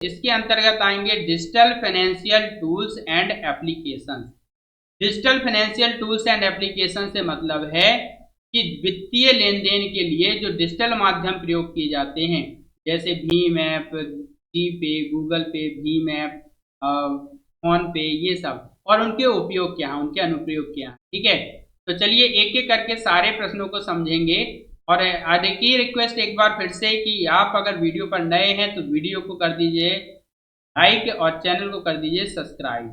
इसके अंतर्गत आएंगे digital financial tools and application. Digital financial tools and application से मतलब है कि वित्तीय लेन देन के लिए जो डिजिटल माध्यम प्रयोग किए जाते हैं, जैसे भीम ऐप, जीपे, गूगल पे, भीम ऐप, फोन पे, ये सब, और उनके उपयोग क्या है, उनके अनुप्रयोग क्या है। ठीक है, तो चलिए एक एक करके सारे प्रश्नों को समझेंगे। और देखिए रिक्वेस्ट एक बार फिर से कि आप अगर वीडियो पर नए हैं तो वीडियो को कर दीजिए लाइक और चैनल को कर दीजिए subscribe.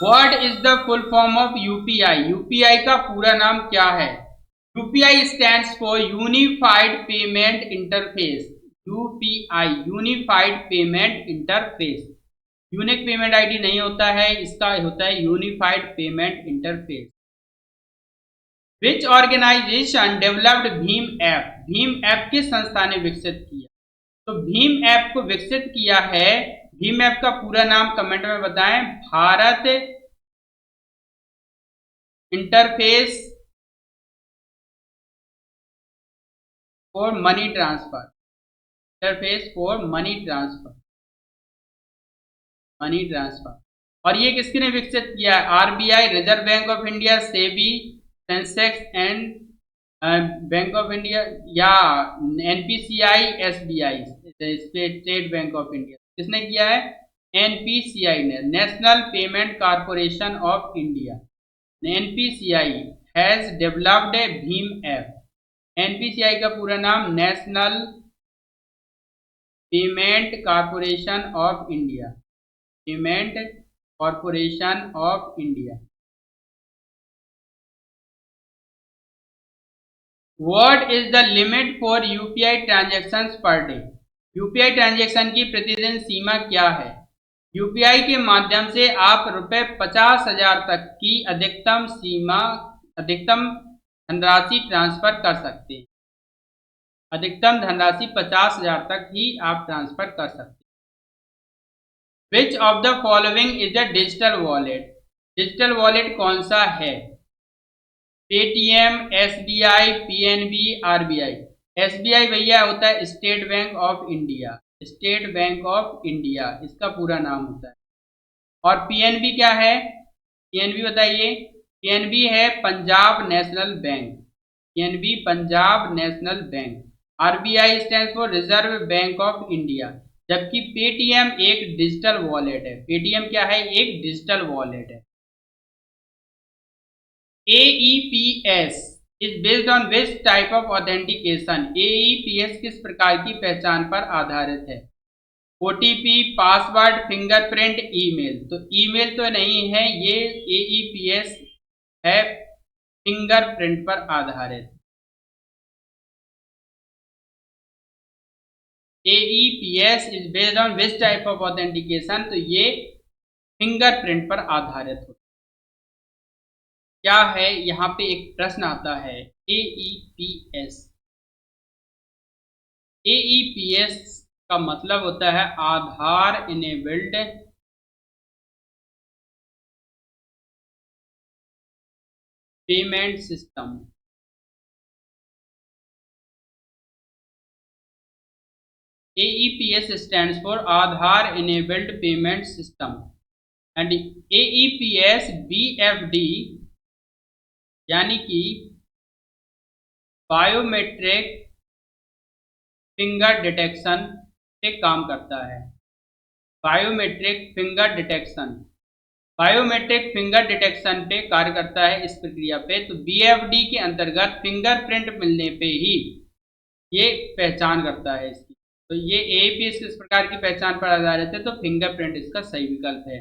What is the full form of UPI? UPI का पूरा नाम क्या है? UPI stands for unified payment interface. UPI unified payment interface. Unique payment ID नहीं होता है, इसका होता है unified payment interface. Which organisation developed Bhim app? Bhim app किस संस्था ने विकसित किया? तो भीम ऐप को विकसित किया है, भीम ऐप का पूरा नाम कमेंट में बताएं। Bharat interface for money transfer. Interface for money transfer, money transfer. और ये किसने विकसित किया है? RBI, reserve bank of India, SEBI, Sensex and bank of India, या NPCI, SBI, state bank of India. किसने किया है? एनपीसीआई ने, national payment corporation of India. NPCI has developed a Bhim app. NPCI का पूरा नाम national payment corporation of India, payment corporation of India. What is the limit for UPI transactions per day? UPI transaction की प्रतिदिन सीमा क्या है? UPI के माध्यम से आप रुपए 50,000 तक की अधिकतम धनराशि ट्रांसफर कर सकते हैं। अधिकतम धनराशि 50,000 तक ही आप ट्रांसफर कर सकते हैं। Which of the following is a digital wallet? Digital wallet कौन सा है? Paytm, SBI, PNB, RBI. SBI भैया होता है state bank of India, state bank of India इसका पूरा नाम होता है। और पीएनबी क्या है? पीएनबी बताइए। पीएनबी है Punjab national bank, PNB Punjab national bank. RBI stand for reserve bank of India. जबकि पेटीएम एक डिजिटल वॉलेट है। पेटीएम क्या है? एक डिजिटल वॉलेट है। AEPS is based on which type of authentication? AEPS किस प्रकार की पहचान पर आधारित है? OTP, password, fingerprint, email. तो ईमेल तो नहीं है, ये AEPS है फिंगरप्रिंट पर आधारित। AEPS is based on which type of authentication? तो ये फिंगरप्रिंट पर आधारित होता है। क्या है? यहाँ पे एक प्रश्न आता है AEPS। AEPS का मतलब होता है Aadhaar enabled payment system. AEPS stands for Aadhaar enabled payment system and AEPS BFD यानी कि बायोमेट्रिक फिंगर डिटेक्शन पे काम करता है। Biometric finger detection, biometric finger detection पे कार्य करता है इस प्रक्रिया पे। तो BFD के अंतर्गत फिंगरप्रिंट मिलने पे ही ये पहचान करता है इसकी। तो ये AEPS किस प्रकार की पहचान पर आधारित है? तो फिंगरप्रिंट इसका सही विकल्प है।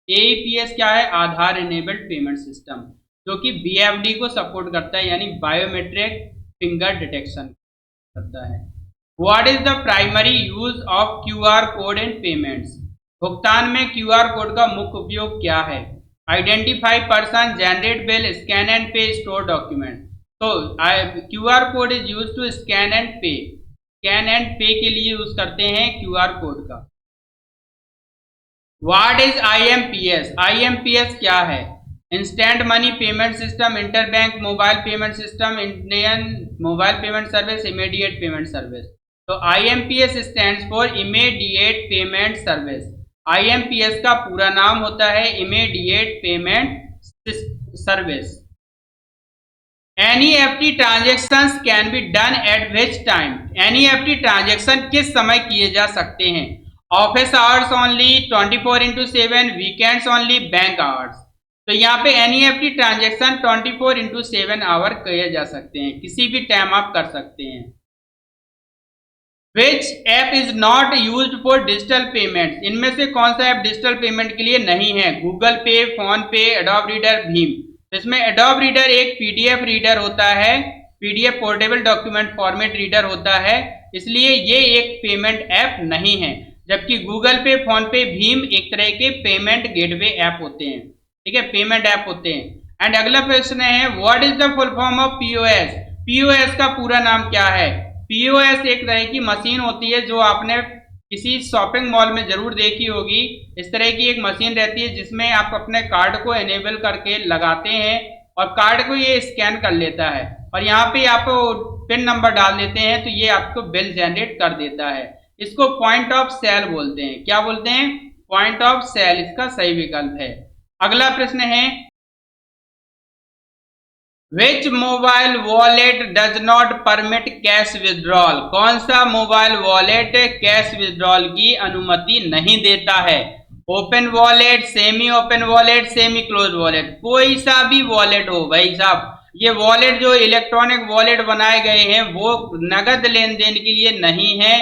AEPS क्या है? आधार इनेबल्ड पेमेंट सिस्टम, जो कि BFD को सपोर्ट करता है, यानी बायोमेट्रिक फिंगर डिटेक्शन करता है। What is the primary use of QR code in payments? भुगतान में QR कोड का मुख्य उपयोग क्या है? Identify person, generate bill, scan and pay, store document. तो QR code is use to scan and pay, scan and pay के लिए यूज करते हैं QR कोड का। What is IMPS? IMPS क्या है? Instant money payment system, interbank mobile payment system, Indian mobile payment service, immediate payment service. तो IMPS stands for immediate payment service. IMPS का पूरा नाम होता है immediate payment service. NEFT transactions can be done at which time? NEFT transaction किस समय किए जा सकते हैं? Office hours only, 24/7, weekends only, bank hours. तो यहाँ पे NEFT ट्रांजेक्शन 24/7 आवर किए जा सकते हैं, किसी भी टाइम आप कर सकते हैं। विच app is not used for digital payment? इनमें से कौन सा ऐप डिजिटल पेमेंट के लिए नहीं है? गूगल पे, फोन पे, एडोब रीडर, भीम। इसमें एडोब रीडर एक PDF रीडर होता है, PDF portable document format reader होता है, इसलिए ये एक पेमेंट ऐप नहीं है। जबकि गूगल पे, फोन पे, भीम एक तरह के पेमेंट गेटवे ऐप होते हैं, ठीक है, पेमेंट ऐप होते हैं। एंड अगला प्रश्न है, what is the full form of POS? POS का पूरा नाम क्या है? POS एक तरह की मशीन होती है जो आपने किसी शॉपिंग मॉल में जरूर देखी होगी। इस तरह की एक मशीन रहती है जिसमें आप अपने कार्ड को एनेबल करके लगाते हैं और कार्ड को ये स्कैन कर लेता है और यहाँ पे आप पिन नंबर डाल देते हैं तो ये आपको बिल जनरेट कर देता है। इसको पॉइंट ऑफ सेल बोलते हैं। क्या बोलते हैं? पॉइंट ऑफ सेल इसका सही विकल्प है। अगला प्रश्न है, विच mobile wallet does not permit cash withdrawal? कौन सा मोबाइल वॉलेट कैश विड्रॉल की अनुमति नहीं देता है? Open wallet, semi open wallet, semi close wallet. कोई सा भी वॉलेट हो भाई साहब, ये वॉलेट जो इलेक्ट्रॉनिक वॉलेट बनाए गए हैं वो नगद लेन देन के लिए नहीं है,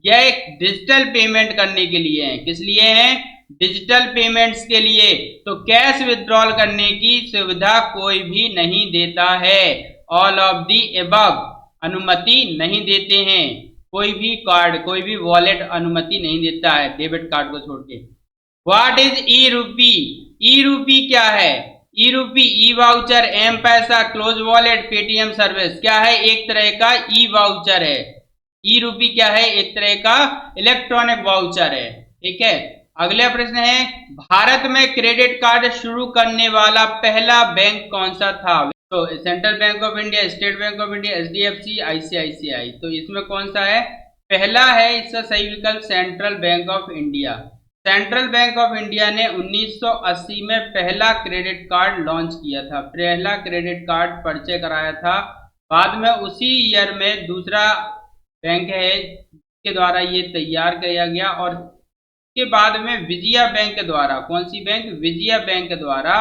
यह डिजिटल पेमेंट करने के लिए है। किस लिए है? डिजिटल पेमेंट्स के लिए। तो कैश विड्रॉल करने की सुविधा कोई भी नहीं देता है। ऑल ऑफ दी एबव अनुमति नहीं देते हैं। कोई भी कार्ड, कोई भी वॉलेट अनुमति नहीं देता है डेबिट कार्ड को छोड़ के। व्हाट इज ई रूपी? ई रूपी क्या है? ई रूपी, ई वाउचर, एम पैसा, क्लोज वॉलेट, पेटीएम सर्विस। क्या है? एक तरह का ई वाउचर है। ई रूपी क्या है? एक तरह का इलेक्ट्रॉनिक वाउचर है, ठीक है। अगला प्रश्न है, भारत में क्रेडिट कार्ड शुरू करने वाला पहला बैंक कौन सा था? तो central bank of India, state bank of India, HDFC, ICICI। तो इसमें कौन सा है? पहला है इसका सही विकल्प central bank of India. Central bank of India ने 1980 में पहला क्रेडिट कार्ड लॉन्च किया था, पहला क्रेडिट कार्ड परिचय कराया था। बाद में उसी ईयर में दूसरा बैंक है के द्वारा ये तैयार किया गया और के बाद में विजया बैंक द्वारा, कौन सी बैंक? विजया बैंक द्वारा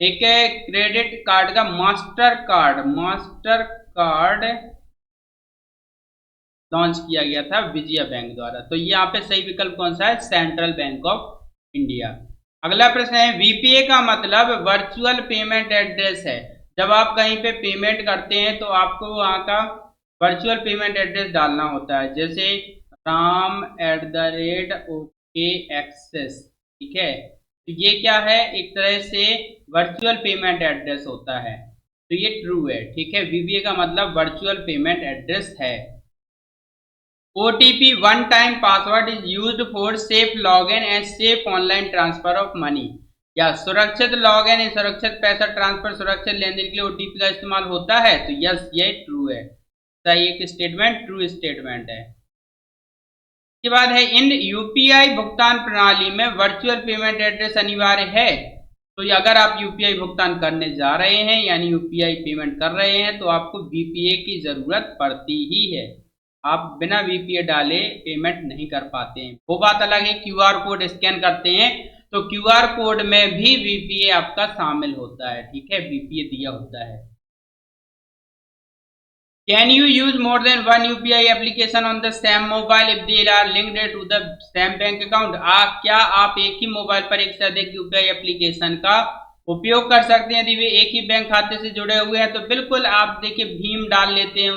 एक क्रेडिट कार्ड का मास्टर कार्ड लॉन्च किया गया था विजया बैंक द्वारा। तो यहाँ पे सही विकल्प कौन सा है? Central bank of India. अगला प्रश्न है, VPA का मतलब वर्चुअल पेमेंट एड्रेस है। जब आप कहीं पे पेमेंट करते हैं तो आपको वहाँ का वर्चुअल पेमेंट एड्रेस डालना होता है, जैसे ram@OK एक्सेस, ठीक है। तो ये क्या है? एक तरह से वर्चुअल पेमेंट एड्रेस होता है, तो ये ट्रू है, ठीक है। VPA का मतलब वर्चुअल पेमेंट एड्रेस है। OTP one time password is used for safe login and safe online transfer of money. या सुरक्षित लॉगिन या सुरक्षित पैसा ट्रांसफर, सुरक्षित लेन देन के लिए OTP का इस्तेमाल होता है। तो यस, ये ट्रू है, सही एक स्टेटमेंट, ट्रू स्टेटमेंट है। के बाद है, इन UPI भुगतान प्रणाली में वर्चुअल पेमेंट एड्रेस अनिवार्य है। तो अगर आप UPI भुगतान करने जा रहे हैं यानी UPI पेमेंट कर रहे हैं तो आपको VPA की जरूरत पड़ती ही है। आप बिना VPA डाले पेमेंट नहीं कर पाते हैं। वो बात अलग है QR कोड स्कैन करते हैं तो QR कोड में भी VPA आपका शामिल होता है, ठीक है, VPA दिया होता है। Can you use more than one UPI application on the same mobile if they are linked to the same bank account? क्या आप एक ही मोबाइल पर एक से अधिक UPI एप्लीकेशन का उपयोग कर सकते हैं यदि वे एक ही बैंक खाते से जुड़े हुए हैं? तो बिल्कुल, आप देखिए भीम डाल लेते हैं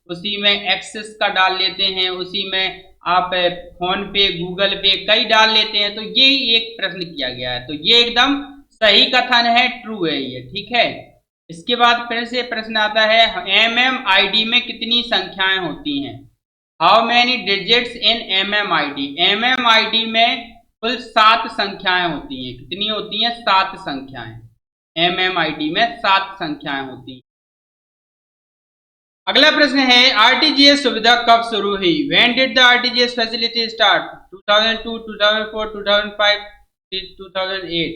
उसी में एक्सिस का डाल लेते हैं, उसी में आप फोन पे, गूगल पे कई डाल लेते हैं। तो ये एक प्रश्न किया गया है, तो ये एकदम सही कथन है, ट्रू है ये, ठीक है। इसके बाद फिर से प्रश्न आता है, MMID में कितनी संख्याएं होती हैं? How many digits in MMID? MMID में कुल 7 संख्याएं होती हैं। कितनी होती हैं? 7 संख्याएं। MMID में 7 संख्याएं होती हैं। अगला प्रश्न है आरटीजीएस सुविधा कब शुरू हुई? When did the RTGS facility start? 2002, 2004, 2005, 2008?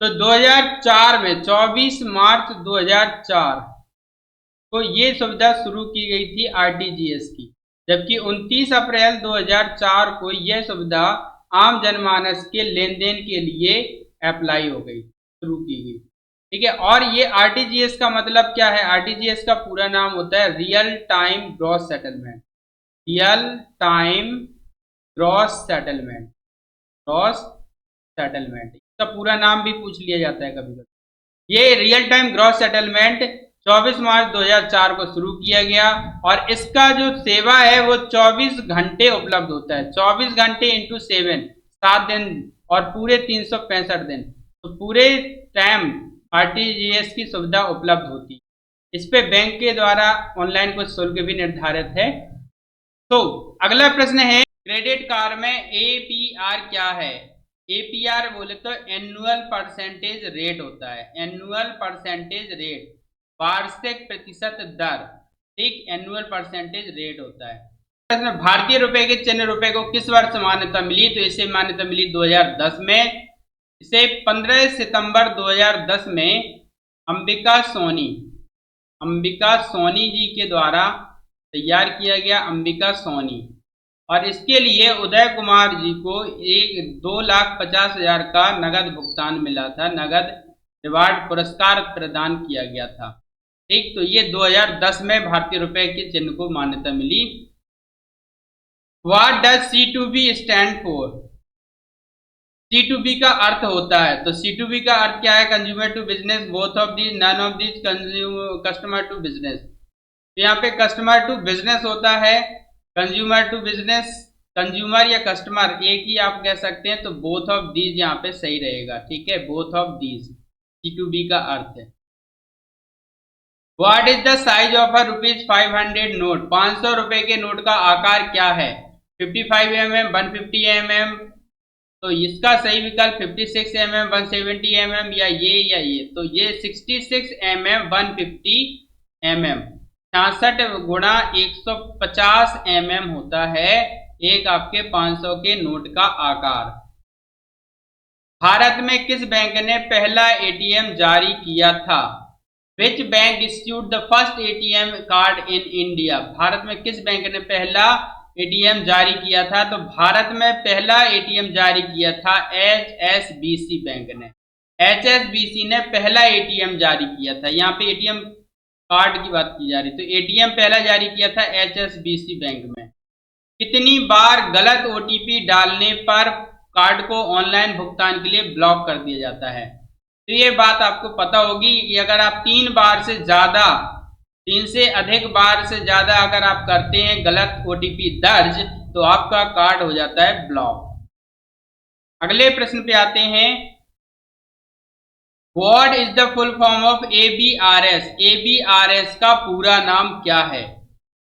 तो 2004 में 24 मार्च 2004 को ये सुविधा शुरू की गई थी आरटीजीएस की, जबकि 29 अप्रैल 2004 को यह सुविधा आम जनमानस के लेन देन के लिए अप्लाई हो गई, शुरू की गई। ठीक है, और ये आरटीजीएस का मतलब क्या है? आरटीजीएस का पूरा नाम होता है real time gross settlement. Real time gross settlement, gross settlement, इसका पूरा नाम भी पूछ लिया जाता है कभी कभी। ये रियल टाइम ग्रॉस सेटलमेंट 24 मार्च 2004 को शुरू किया गया और इसका जो सेवा है वो 24 घंटे उपलब्ध होता है। 24 घंटे इंटू 7 दिन और पूरे 365 दिन, तो पूरे टाइम आरटीजीएस की सुविधा उपलब्ध होती है। इस पे बैंक के द्वारा ऑनलाइन कुछ शुल्क भी निर्धारित है। तो अगला प्रश्न है क्रेडिट कार्ड में एपीआर क्या है? एपीआर बोले तो एनुअल परसेंटेज रेट होता है। एनुअल परसेंटेज रेट, वार्षिक प्रतिशत दर, ठीक, एनुअल परसेंटेज रेट होता है। प्रश्न, भारतीय रुपए के चिन्ह रुपए को किस वर्ष मान्यता मिली? तो इसे मान्यता मिली 2010 में। इसे 15 सितंबर 2010 में अंबिका सोनी जी के द्वारा तैयार किया गया, अंबिका सोनी। और इसके लिए उदय कुमार जी को 2,50,000 का नगद भुगतान मिला था, नगद रिवार्ड पुरस्कार प्रदान किया गया था। ठीक, तो ये 2010 में भारतीय रुपए के चिन्ह को मान्यता मिली। What does C2B stand for? C2B का अर्थ होता है, तो C2B का अर्थ क्या है? Consumer to business, both of these, none of these, customer to business. तो यहाँ पे कस्टमर टू बिजनेस होता है, कंज्यूमर टू बिजनेस, कंज्यूमर या कस्टमर एक ही आप कह सकते हैं, तो बोथ ऑफ दीज यहाँ पे सही रहेगा। ठीक है, बोथ ऑफ दीज C2B का अर्थ है। What is the size of a ₹500 note? 500 रुपए के नोट का आकार क्या है? 55 mm, 150 mm? तो इसका सही विकल्प 56 mm, 170 mm या ये। तो ये 66 mm, 150 mm, 66 गुणा 150 mm होता है एक आपके 500 के नोट का आकार। भारत में किस बैंक ने पहला एटीएम जारी किया था? Which bank issued the first ATM card in India? Bharat में किस बैंक ने पहला एटीएम जारी किया था? तो भारत में पहला एटीएम जारी किया था HSBC बैंक ने। HSBC ने पहला एटीएम जारी किया था। यहाँ पे एटीएम कार्ड की बात की जा रही, तो एटीएम पहला जारी किया था HSBC बैंक में। कितनी बार गलत ओटीपी डालने पर कार्ड को ऑनलाइन भुगतान के लिए ब्लॉक कर दिया जाता है? तो ये बात आपको पता होगी कि अगर आप 3 से अधिक बार से ज्यादा अगर आप करते हैं गलत ओटीपी दर्ज, तो आपका कार्ड हो जाता है ब्लॉक। अगले प्रश्न पे आते हैं, what is the full form of ABRS? ABRS का पूरा नाम क्या है?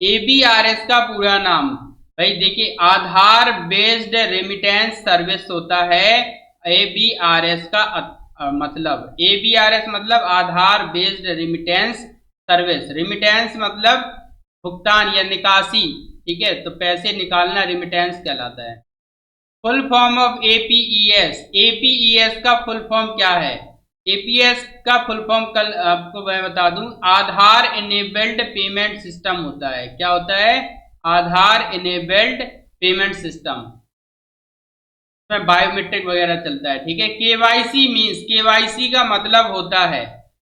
ABRS का पूरा नाम भाई देखिए, आधार बेस्ड रेमिटेंस सर्विस होता है ABRS का मतलब। ABRS मतलब आधार बेस्ड रेमिटेंस सर्विस। रेमिटेंस मतलब भुगतान या निकासी, ठीक है, तो पैसे निकालना रेमिटेंस कहलाता है। Full form of APES? APES का फुल फॉर्म क्या है? APS का फुल फॉर्म कल आपको मैं बता दूं, आधार इनेबल्ड पेमेंट सिस्टम होता है। क्या होता है? आधार इनेबल्ड पेमेंट सिस्टम, में बायोमेट्रिक वगैरह चलता है। ठीक है, केवाईसी मीन्स, केवाईसी का मतलब होता है,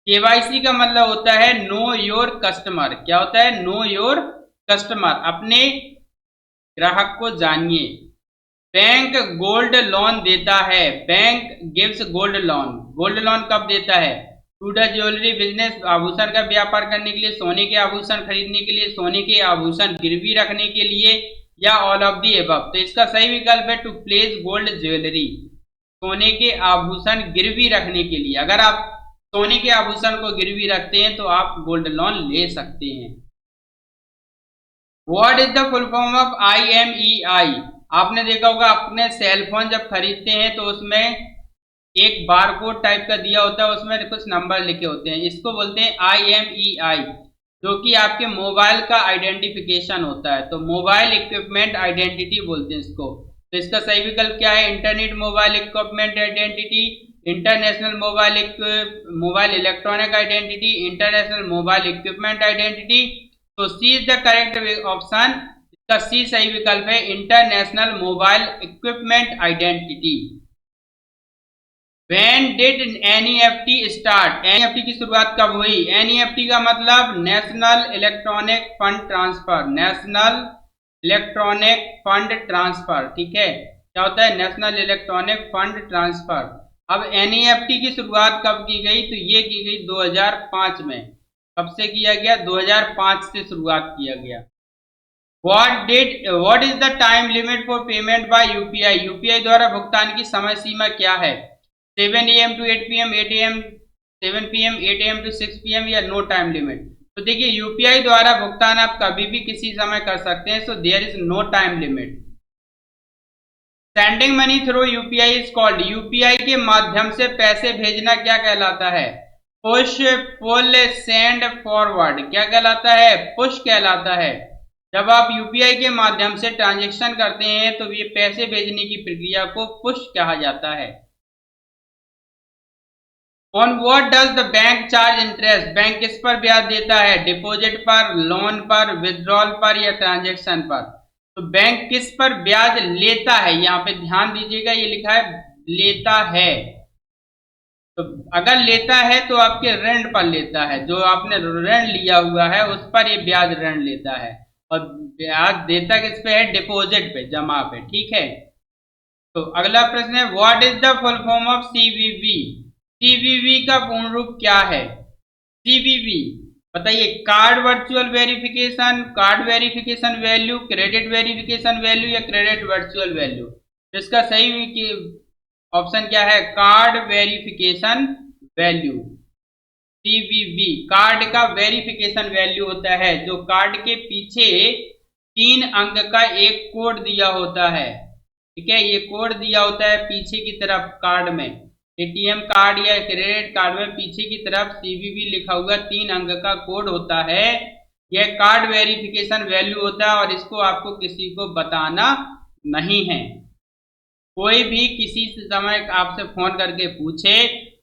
केवाईसी का मतलब होता है नो योर कस्टमर। क्या होता है? नो योर कस्टमर, अपने ग्राहक को जानिए। बैंक गोल्ड लोन देता है, bank gives gold loan. Gold loan कब देता है? टू द ज्वेलरी बिजनेस, आभूषण का व्यापार करने के लिए, सोने के आभूषण खरीदने के लिए, सोने के आभूषण गिरवी रखने के लिए, या ऑल ऑफ दी एबव। तो इसका सही विकल्प है टू प्लेस गोल्ड ज्वेलरी, सोने के आभूषण गिरवी रखने के लिए। अगर आप सोने के आभूषण को गिरवी रखते हैं तो आप गोल्ड लोन ले सकते हैं। What is the full form of IMEI? आपने देखा होगा अपने सेल फोन जब खरीदते हैं तो उसमें एक बारकोड टाइप का दिया होता है, उसमें कुछ नंबर लिखे होते हैं, इसको बोलते हैं IMEI। जो कि आपके मोबाइल का आइडेंटिफिकेशन होता है। तो मोबाइल इक्विपमेंट आइडेंटिटी बोलते हैं इसको। तो इसका सही विकल्प क्या है? Internet mobile equipment identity, international mobile electronic identity, international mobile equipment identity. तो सी इज द करेक्ट ऑप्शन। इसका सी सही विकल्प है, international mobile equipment identity. When did NEFT start? NEFT की शुरुआत कब हुई? NEFT का मतलब national electronic fund transfer, national electronic fund transfer. ठीक है, क्या होता है? National electronic fund transfer. अब NEFT की शुरुआत कब की गई? तो ये की गई 2005 में। कब से किया गया? 2005 से शुरुआत किया गया। What is the time limit for payment by UPI? UPI द्वारा भुगतान की समय सीमा क्या है? 7 AM to 8 PM, 8 AM, 7 PM, 8 AM to 6 PM या नो टाइम लिमिट? तो देखिए यूपीआई द्वारा भुगतान आप कभी भी किसी समय कर सकते हैं, so there is no time limit. Sending money through UPI is called, UPI के माध्यम से पैसे भेजना क्या कहलाता है? Push, pull, send, forward. क्या कहलाता है? पुश कहलाता है। जब आप यूपीआई के माध्यम से ट्रांजैक्शन करते हैं तो ये पैसे भेजने की प्रक्रिया को पुश कहा जाता है। On what does the bank charge interest? Bank किस पर ब्याज देता है? डिपॉजिट पर, लोन पर, विथड्रॉल पर या ट्रांजैक्शन पर? तो बैंक किस पर ब्याज लेता है? यहाँ पे ध्यान दीजिएगा, ये लिखा है लेता है। तो अगर लेता है तो आपके ऋण पर लेता है, जो आपने ऋण लिया हुआ है उस पर ये ब्याज ऋण लेता है। और ब्याज देता किस पे है? डिपॉजिट पे, जमा पे। ठीक है, तो अगला प्रश्न है, what is the full form of CVV? CVV का पूर्ण रूप क्या है? सीवीवी बताइए। Card virtual verification, card verification value, credit verification value या क्रेडिट वर्चुअल वैल्यू? तो इसका सही ऑप्शन क्या है? Card verification value. CVV card का वेरिफिकेशन वैल्यू होता है, जो कार्ड के पीछे 3 अंक का एक कोड दिया होता है। ठीक है, ये कोड दिया होता है पीछे की तरफ कार्ड में, एटीएम कार्ड या क्रेडिट कार्ड में पीछे की तरफ सीवीवी लिखा हुआ 3 अंक का कोड होता है। यह कार्ड वेरिफिकेशन वैल्यू होता है और इसको आपको किसी को बताना नहीं है। कोई भी किसी समय आपसे फोन करके पूछे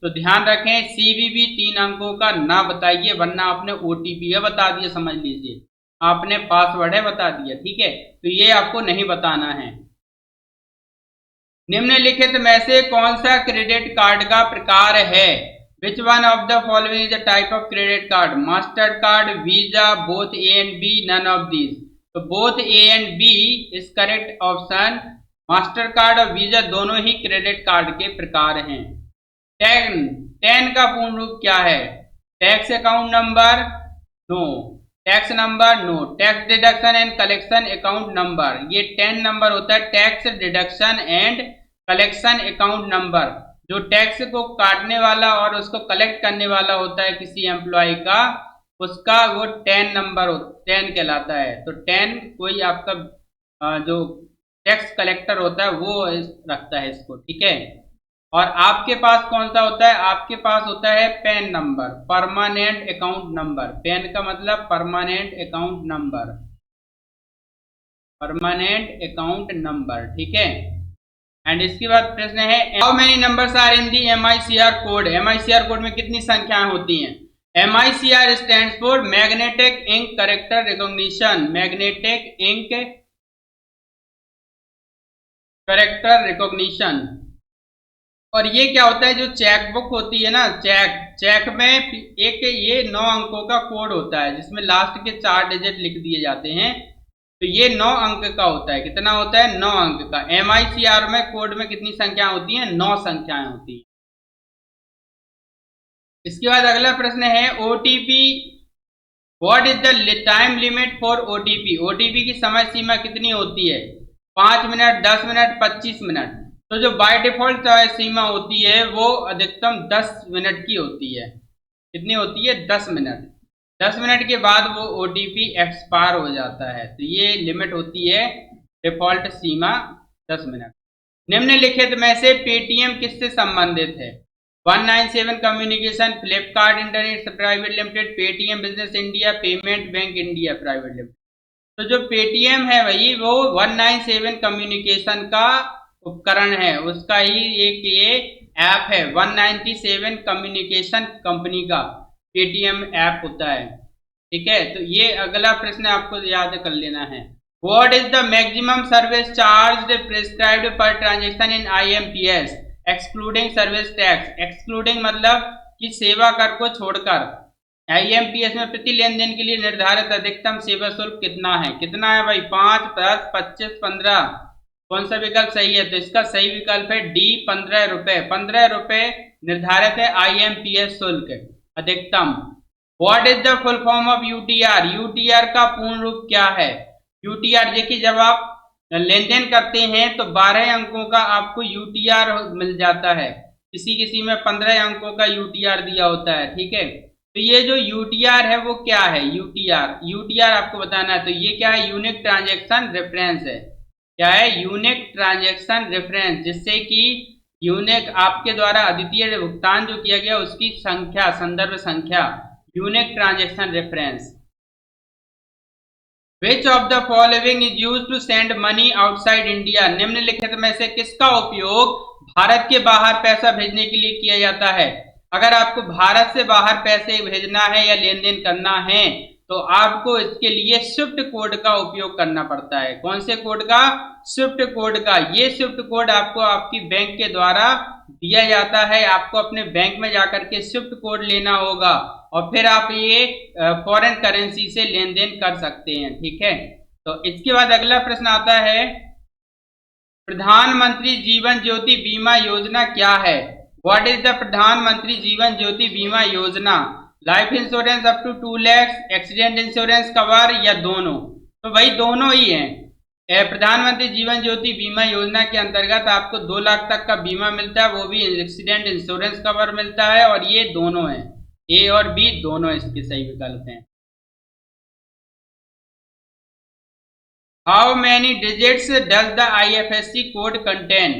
तो ध्यान रखें, सीवीवी 3 अंकों का ना बताइए, वरना आपने ओटीपी है बता दिया, समझ लीजिए आपने पासवर्ड है बता दिया। ठीक है, तो ये आपको नहीं बताना है। निम्नलिखित में से कौन सा क्रेडिट कार्ड का प्रकार है? Which one of the following is a type of credit card? Master card, visa, both A and B, none of these. तो both A and B is correct option. Master card और visa दोनों ही credit card के प्रकार हैं। Ten का पूर्ण रूप क्या है? Tax account number, no. Tax number, no. Tax deduction and collection account number, ये 10 नंबर होता है। Tax deduction and collection account number, जो टैक्स को काटने वाला और उसको कलेक्ट करने वाला होता है किसी एम्प्लॉय का, उसका वो 10 नंबर 10 कहलाता है। तो 10 कोई आपका जो टैक्स कलेक्टर होता है वो रखता है इसको। ठीक है, और आपके पास कौन सा होता है? आपके पास होता है PAN number, permanent account number. PAN का मतलब permanent account number, permanent account number. ठीक है, एंड इसके बाद प्रश्न है, how many numbers are in the MICR code? MICR code में कितनी संख्याएं होती हैं? MICR stands for magnetic ink character recognition, magnetic ink character recognition. और ये क्या होता है? जो चेक बुक होती है ना, चेक में एक ये 9 अंकों का कोड होता है जिसमें लास्ट के 4 डिजिट लिख दिए जाते हैं। तो ये 9 अंक का होता है। कितना होता है? 9 अंक का। MICR में कोड में कितनी संख्या होती हैं? 9 संख्याएं होती हैं। इसके बाद अगला प्रश्न है, OTP, what is the time limit for OTP? OTP की समय सीमा कितनी होती है? 5 मिनट, 10 मिनट, 25 मिनट? तो जो बाय डिफॉल्ट सीमा होती है वो अधिकतम 10 मिनट की होती है। कितनी होती है? 10 मिनट। 10 मिनट के बाद वो ओटीपी एक्सपायर हो जाता है। तो ये लिमिट होती है डिफॉल्ट सीमा 10 मिनट। निम्नलिखित में से पेटीएम किससे संबंधित है? 197 communication, Flipkart internet private limited, Paytm business India, payment bank India private limited. तो जो पेटीएम है भाई वो 197 कम्युनिकेशन का उपकरण है, उसका ही एक ये ऐप है। 197 कम्युनिकेशन कंपनी का पेटीएम ऐप होता है। ठीक है, तो ये अगला प्रश्न आपको याद कर लेना है। What is the maximum service charge prescribed per transaction in IMPS excluding service tax. Excluding मतलब कि सेवा कर को छोड़कर। IMPS में प्रति लेन देन के लिए निर्धारित अधिकतम सेवा शुल्क कितना है? कितना है भाई? 5, 10, 25, 15। कौन सा विकल्प सही है? तो इसका सही विकल्प है डी, 15 रुपए। 15 रुपए निर्धारित है IMPS शुल्क अधिकतम। What is the full form of UTR? UTR का पूर्ण रूप क्या है? UTR देखिए, जब आप लेन देन करते हैं तो 12 अंकों का आपको UTR मिल जाता है। किसी किसी में 15 अंकों का UTR दिया होता है। ठीक है, तो ये जो UTR है वो क्या है? UTR आपको बताना है। तो ये क्या है? यूनिक ट्रांजेक्शन रेफरेंस है। क्या है? यूनिक ट्रांजेक्शन रेफरेंस, जिससे कि यूनिक आपके द्वारा अद्वितीय भुगतान जो किया गया उसकी संख्या, संदर्भ संख्या, unique transaction reference. Which of the following is use to send money outside India? निम्नलिखित में से किसका उपयोग भारत के बाहर पैसा भेजने के लिए किया जाता है? अगर आपको भारत से बाहर पैसे भेजना है या लेन देन करना है तो आपको इसके लिए स्विफ्ट कोड का उपयोग करना पड़ता है। कौन से कोड का? स्विफ्ट कोड का। ये स्विफ्ट कोड आपको आपकी बैंक के द्वारा दिया जाता है। आपको अपने बैंक में जाकर के स्विफ्ट कोड लेना होगा और फिर आप ये फॉरेन करेंसी से लेन देन कर सकते हैं। ठीक है, तो इसके बाद अगला प्रश्न आता है, प्रधानमंत्री जीवन ज्योति बीमा योजना क्या है? व्हाट इज द प्रधानमंत्री जीवन Jyoti Bima Yojana? Life insurance up to 2 lakh, accident insurance cover या दोनों? तो भाई दोनों ही हैं। प्रधानमंत्री जीवन ज्योति बीमा योजना के अंतर्गत आपको 2 लाख तक का बीमा मिलता है, वो भी एक्सीडेंट इंश्योरेंस कवर मिलता है, और ये दोनों है, ए और बी दोनों इसके सही विकल्प हैं। How many digits does the IFSC code contain?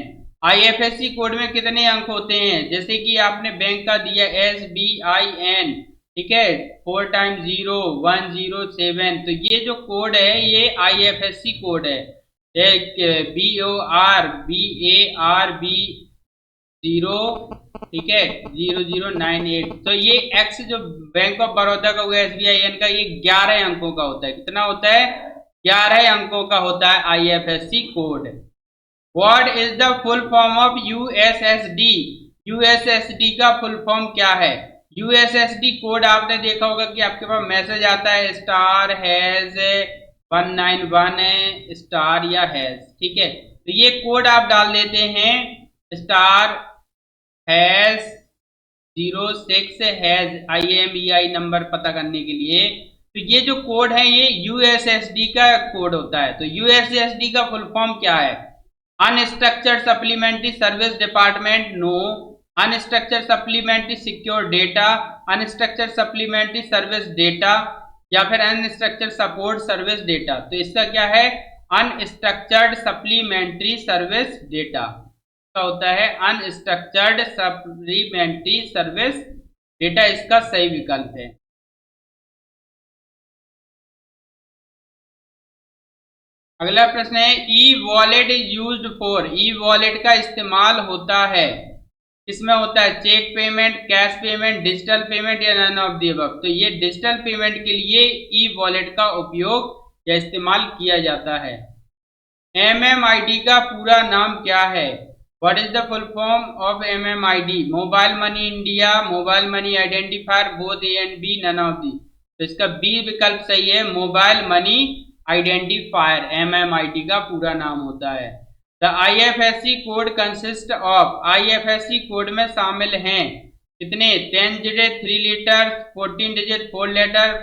IFSC code में कितने अंक होते हैं? जैसे कि आपने बैंक का दिया SBIN, ठीक है, 4 टाइम्स 0 107। तो ये जो कोड है ये IFSC कोड है। एक BORBARB 0, ठीक है, 0098। तो ये X जो बैंक ऑफ बड़ौदा का हुआ SBIN का, ये 11 अंकों का होता है। कितना होता है? 11 अंकों का होता है IFSC code. What is the full form of USSD? USSD का फुल फॉर्म क्या है? USSD कोड आपने देखा होगा कि आपके पास मैसेज आता है स्टार हैज 191 स्टार या हैज। ठीक है, तो ये कोड आप डाल देते हैं star has 06 has IMEI number पता करने के लिए। तो ये जो कोड है ये USSD का कोड होता है। तो USSD का फुल फॉर्म क्या है? Unstructured supplementary service department, no. Unstructured supplementary secure data, unstructured supplementary service data, या फिर अनस्ट्रक्चर्ड सपोर्ट सर्विस डेटा। तो इसका क्या है? अनस्ट्रक्चर्ड सप्लीमेंट्री सर्विस डेटा का होता है अनस्ट्रक्चर्ड सप्लीमेंट्री सर्विस डेटा, इसका सही विकल्प है। अगला प्रश्न है, e wallet is used for? E wallet का इस्तेमाल होता है किसमें होता है? Cheque payment, cash payment, digital payment या नन ऑफ द अबव? तो ये डिजिटल पेमेंट के लिए ई वॉलेट का उपयोग या इस्तेमाल किया जाता है। MMID का पूरा नाम क्या है? What is the full form of MMID? Mobile money India, mobile money identifier, both A and B, none of the? तो इसका बी विकल्प सही है, मोबाइल मनी आइडेंटिफायर MMID का पूरा नाम होता है। The IFSC code consist of? IFSC code में शामिल हैं कितने? 10 digit 3 letter, 14 digit 4 letter,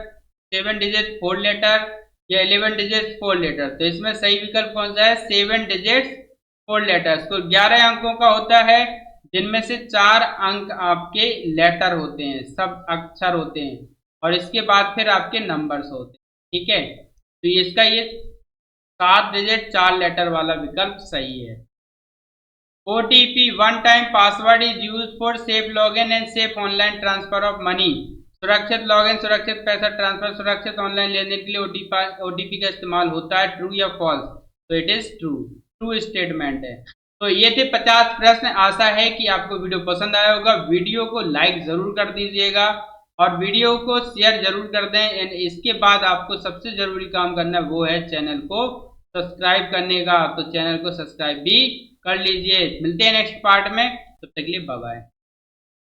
7 digit 4 letter या 11 डिजिट 4 लेटर? तो इसमें सही विकल्प कौन सा है? 7 डिजिट 4 लेटर्स। तो 11 अंकों का होता है, जिनमें से 4 अंक आपके लेटर होते हैं, सब अक्षर होते हैं, और इसके बाद फिर आपके नंबर्स होते हैं। ठीक है, तो इसका ये 7 डिजिट 4 लेटर वाला विकल्प सही है। OTP one time password is use for safe login and safe online transfer of money. सुरक्षित लॉगिन, सुरक्षित पैसा ट्रांसफर, सुरक्षित ऑनलाइन लेन देन के लिए ओटीपी का इस्तेमाल होता है। ट्रू या फॉल्स? तो it is true, true statement है। तो ये थे 50 प्रश्न। आशा है कि आपको वीडियो पसंद आया होगा। वीडियो को लाइक जरूर कर दीजिएगा और वीडियो को शेयर जरूर कर दें। एंड इसके बाद आपको सबसे जरूरी काम करना वो है चैनल को सब्सक्राइब करने का। तो चैनल को सब्सक्राइब भी कर लीजिए। मिलते हैं नेक्स्ट पार्ट में, तब तक के लिए बाय बाय।